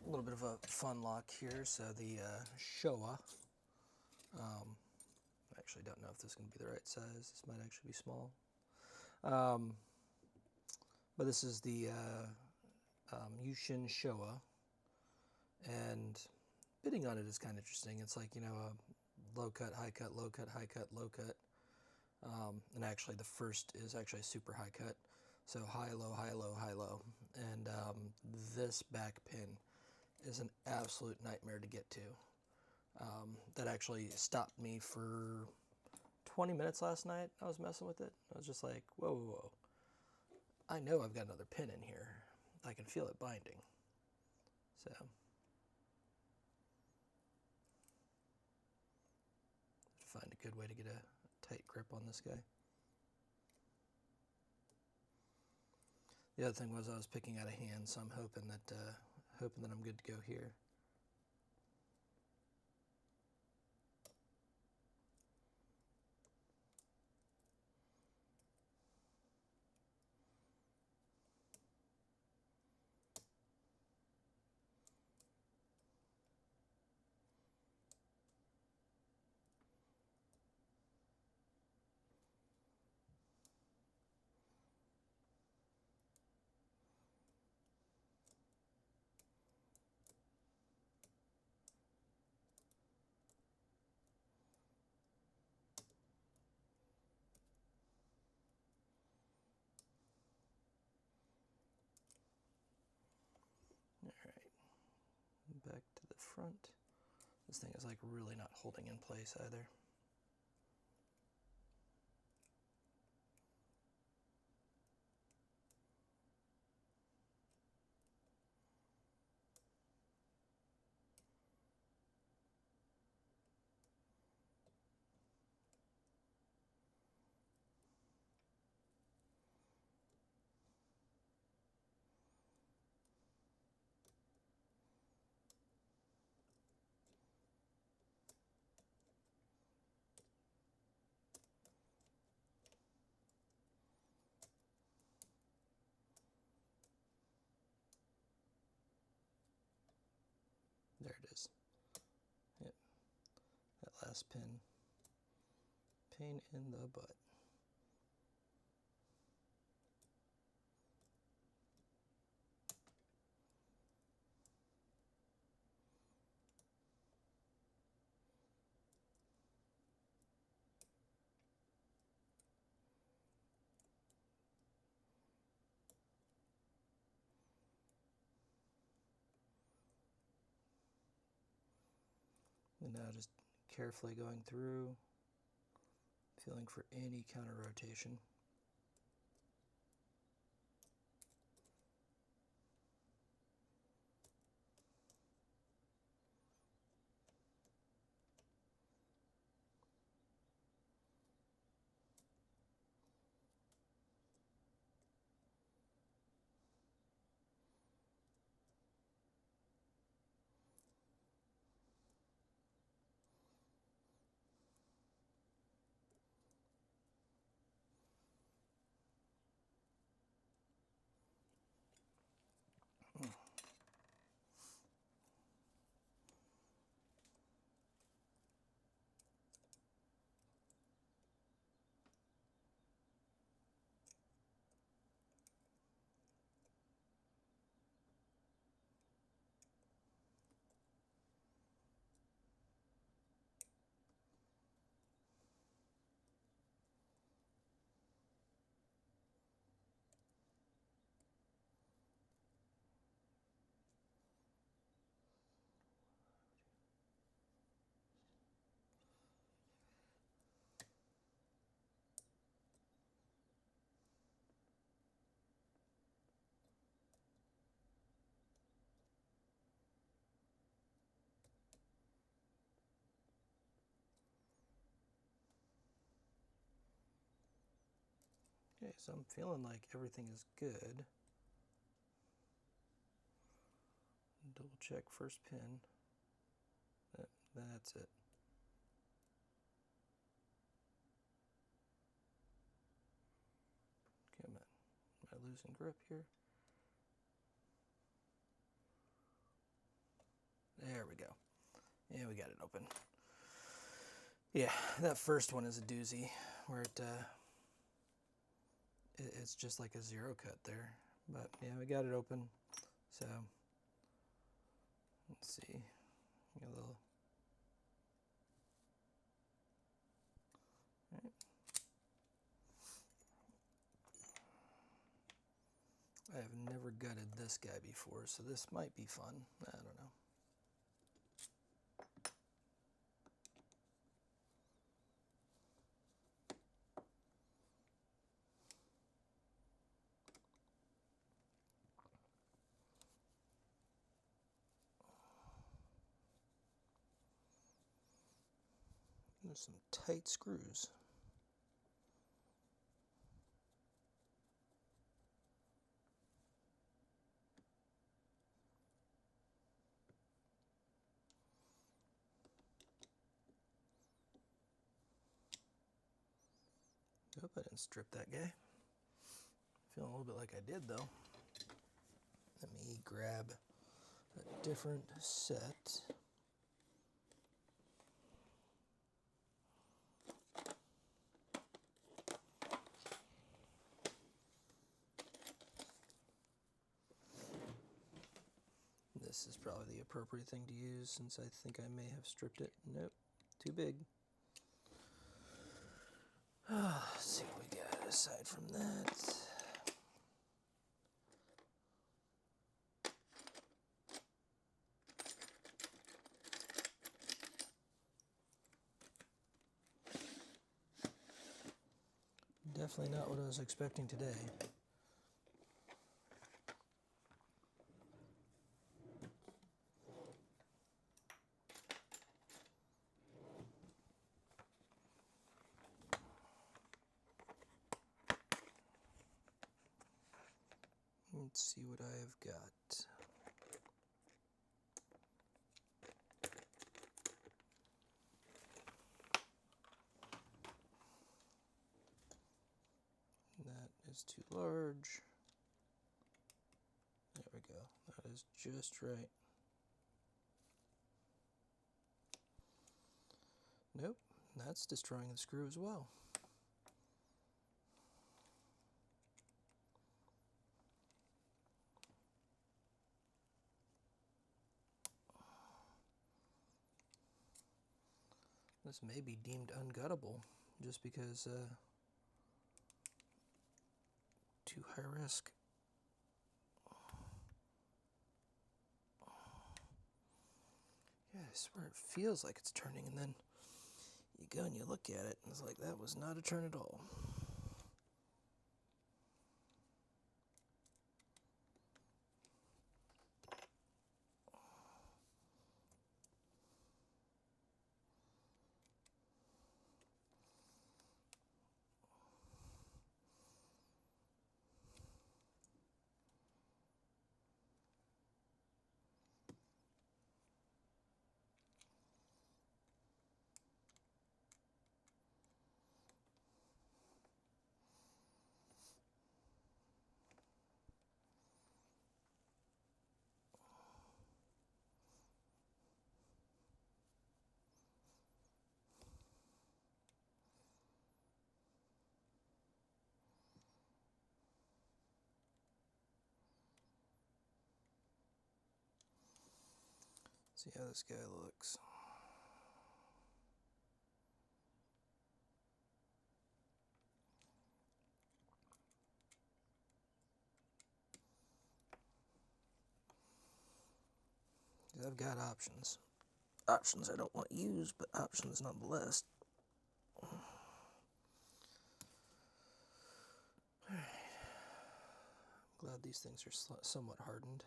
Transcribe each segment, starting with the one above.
A little bit of a fun lock here. So the Showa. I actually don't know if this is going to be the right size. This might actually be small. But this is the Ushin Showa. And bidding on it is kind of interesting. It's like, a low cut, high cut, low cut, high cut, low cut. And actually the first is actually super high cut. So high, low, high, low, high, low. And this back pin is an absolute nightmare to get to. That actually stopped me for 20 minutes last night. I was messing with it. I was just like, whoa, whoa, whoa. I know I've got another pin in here. I can feel it binding. So find a good way to get a tight grip on this guy. The other thing was I was picking out a hand, so I'm hoping that I'm good to go here. All right, back to the front. This thing is like really not holding in place either. There it is. Yep, that last pin. Pain in the butt. And now just carefully going through, feeling for any counter rotation. Okay, so I'm feeling like everything is good. Double check first pin. That's it. Okay, am I losing grip here? There we go. Yeah, we got it open. Yeah, that first one is a doozy, where it's just like a zero cut there. But yeah, we got it open. So let's see. Got a little. Right. I have never gutted this guy before, so this might be fun. I don't know. There's some tight screws. Hope I didn't strip that guy. Feeling a little bit like I did though. Let me grab a different set. This is probably the appropriate thing to use since I think I may have stripped it. Nope, too big. Let's see what we got aside from that. Definitely not what I was expecting today. Let's see what I have got. That is too large. There we go. That is just right. Nope, that's destroying the screw as well. This may be deemed unguttable just because too high risk. Yeah, I swear it feels like it's turning, and then you go and you look at it and it's like that was not a turn at all. See how this guy looks. I've got options. Options I don't want to use, but options nonetheless. Alright. I'm glad these things are somewhat hardened.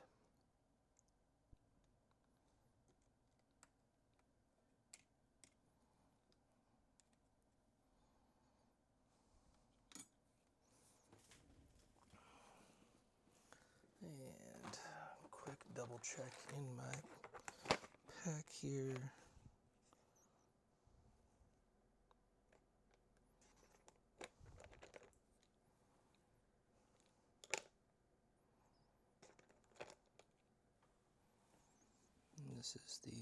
And quick double check in my pack here. This This is the,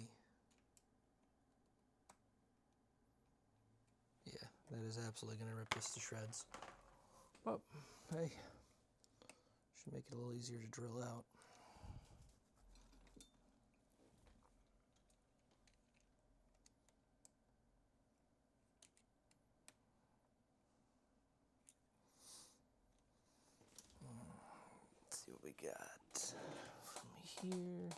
yeah, that is absolutely going to rip this to shreds. But, hey, should make it a little easier to drill out. Let's see what we got from here.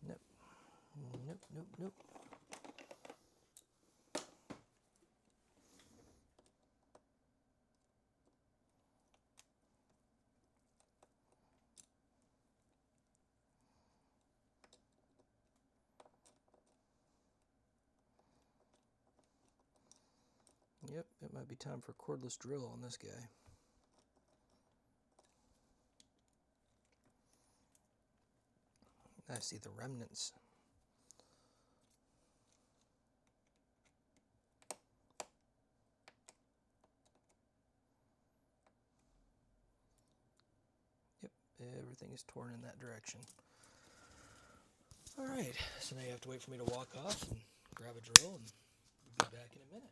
Nope. Nope, nope, nope. Yep, it might be time for a cordless drill on this guy. I see the remnants. Yep, everything is torn in that direction. Alright, so now you have to wait for me to walk off and grab a drill, and we'll be back in a minute.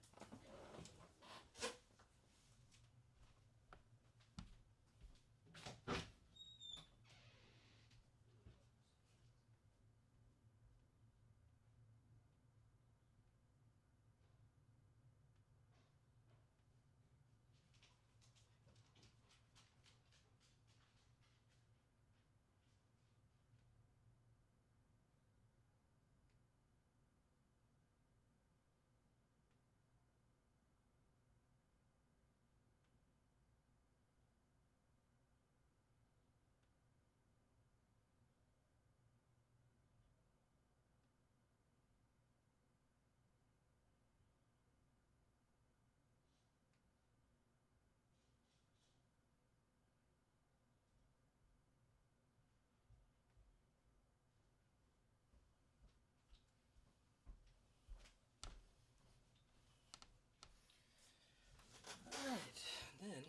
Alright, then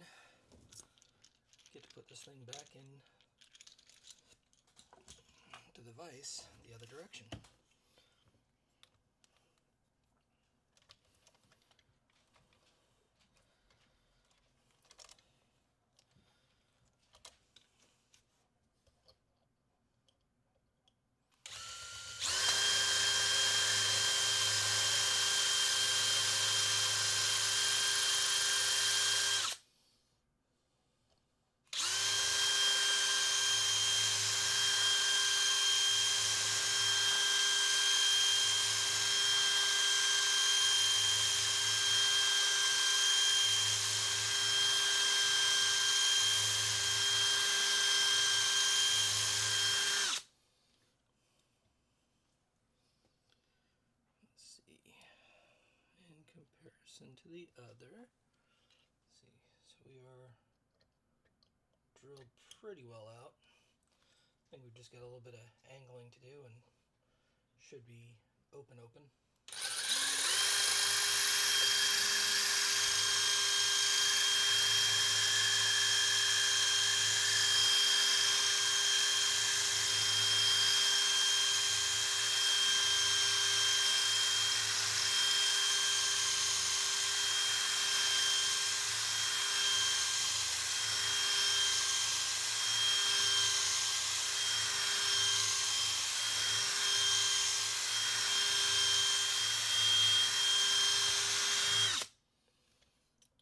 get to put this thing back in to the vise the other direction. In comparison to the other, let's see, so we are drilled pretty well out. I think we've just got a little bit of angling to do and should be open.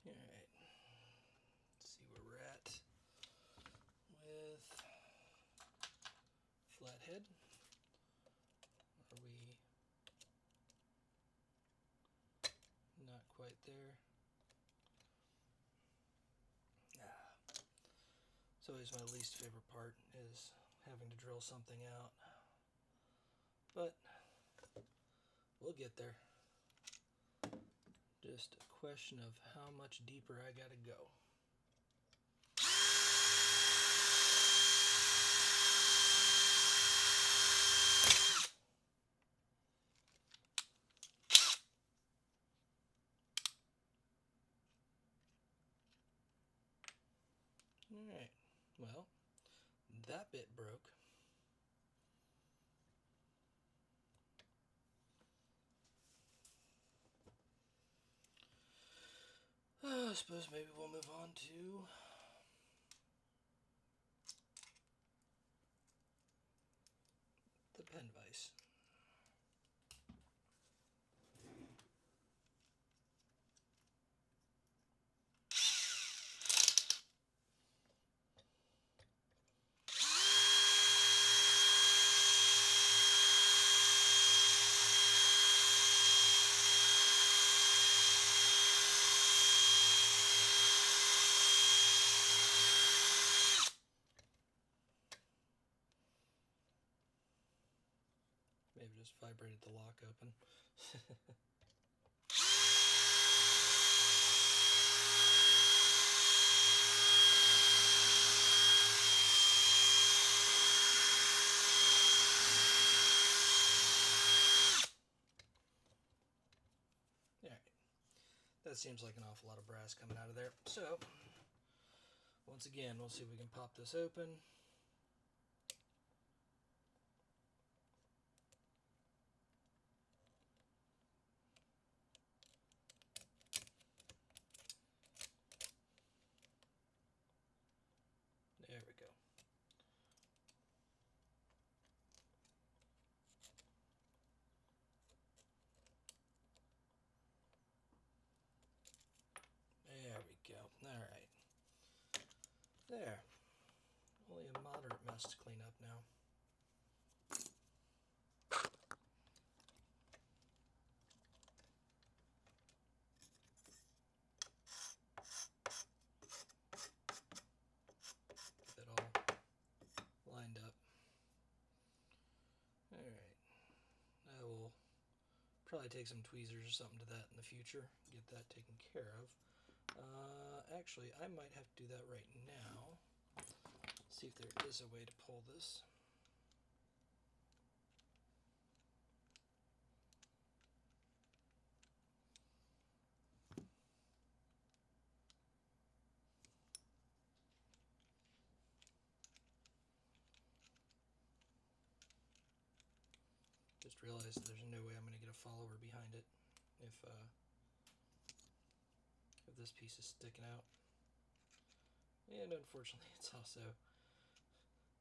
Alright, let's see where we're at with flathead. Are we not quite there? It's always my least favorite part, is having to drill something out. But we'll get there. Just a question of how much deeper I gotta go. Alright, well, that bit broke. I suppose maybe we'll move on to the pen vise. Maybe just vibrated the lock open. Alright, that seems like an awful lot of brass coming out of there. So, once again, we'll see if we can pop this open. There we go. There we go. Alright. There. Only a moderate mess to clean up now. Get that all lined up. Alright. I will probably take some tweezers or something to that in the future. Get that taken care of. Actually, I might have to do that right now. See if there is a way to pull this. Just realized there's no way I'm going to get a follower behind it if this piece is sticking out. And unfortunately, it's also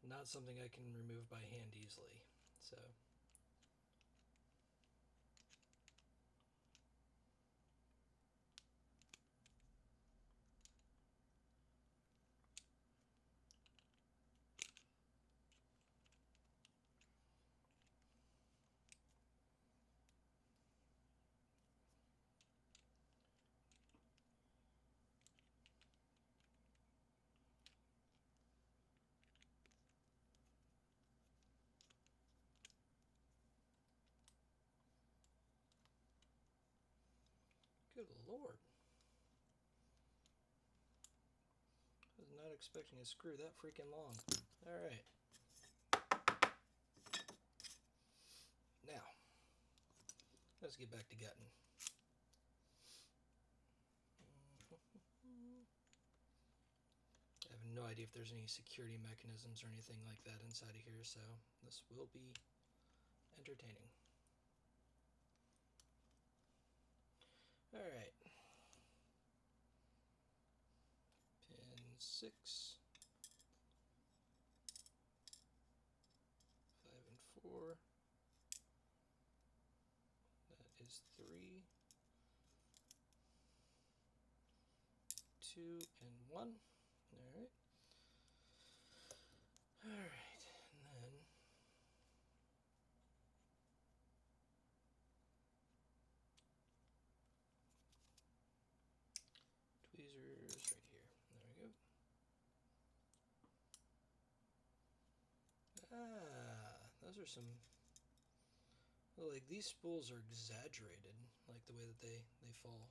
not something I can remove by hand easily. So, good lord. I was not expecting a screw that freaking long. Alright. Now, let's get back to gutting. I have no idea if there's any security mechanisms or anything like that inside of here, so this will be entertaining. Alright. Pin 6. 5 and 4. That is 3. 2 and 1. Alright. Alright, and then tweezers right here. There we go. Those are some, well, like these spools are exaggerated, like the way that they fall.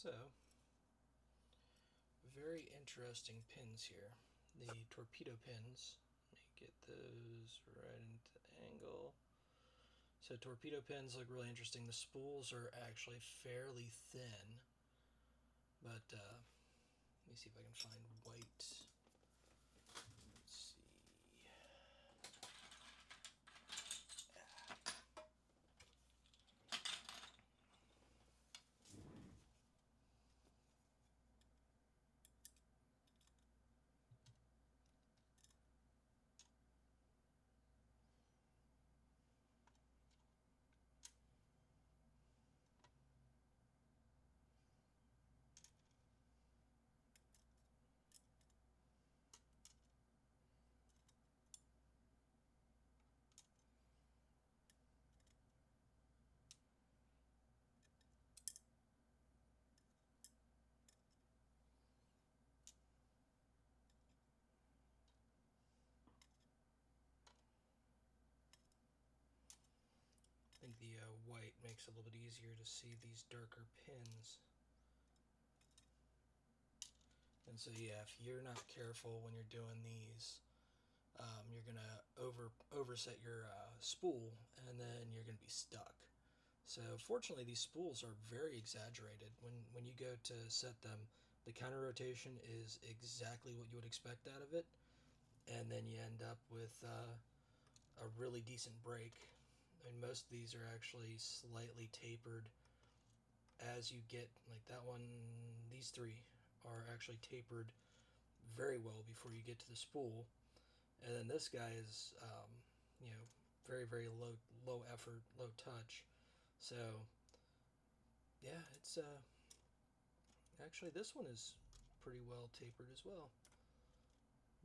So, very interesting pins here. The torpedo pins. Let me get those right into angle. So torpedo pins look really interesting. The spools are actually fairly thin, but let me see if I can find white. Let's see. I think the white makes it a little bit easier to see these darker pins. And so yeah, if you're not careful when you're doing these, you're gonna overset your spool, and then you're gonna be stuck. So fortunately, these spools are very exaggerated. When you go to set them, the counter rotation is exactly what you would expect out of it, and then you end up with a really decent break. I mean, most of these are actually slightly tapered as you get, like that one. These three are actually tapered very well before you get to the spool, and then this guy is, very low effort, low touch. So yeah, it's actually this one is pretty well tapered as well.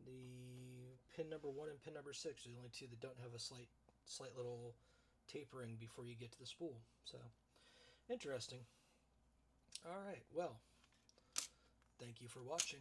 The pin number 1 and pin number 6 are the only two that don't have a slight little tapering before you get to the spool. So interesting. All right, well, thank you for watching.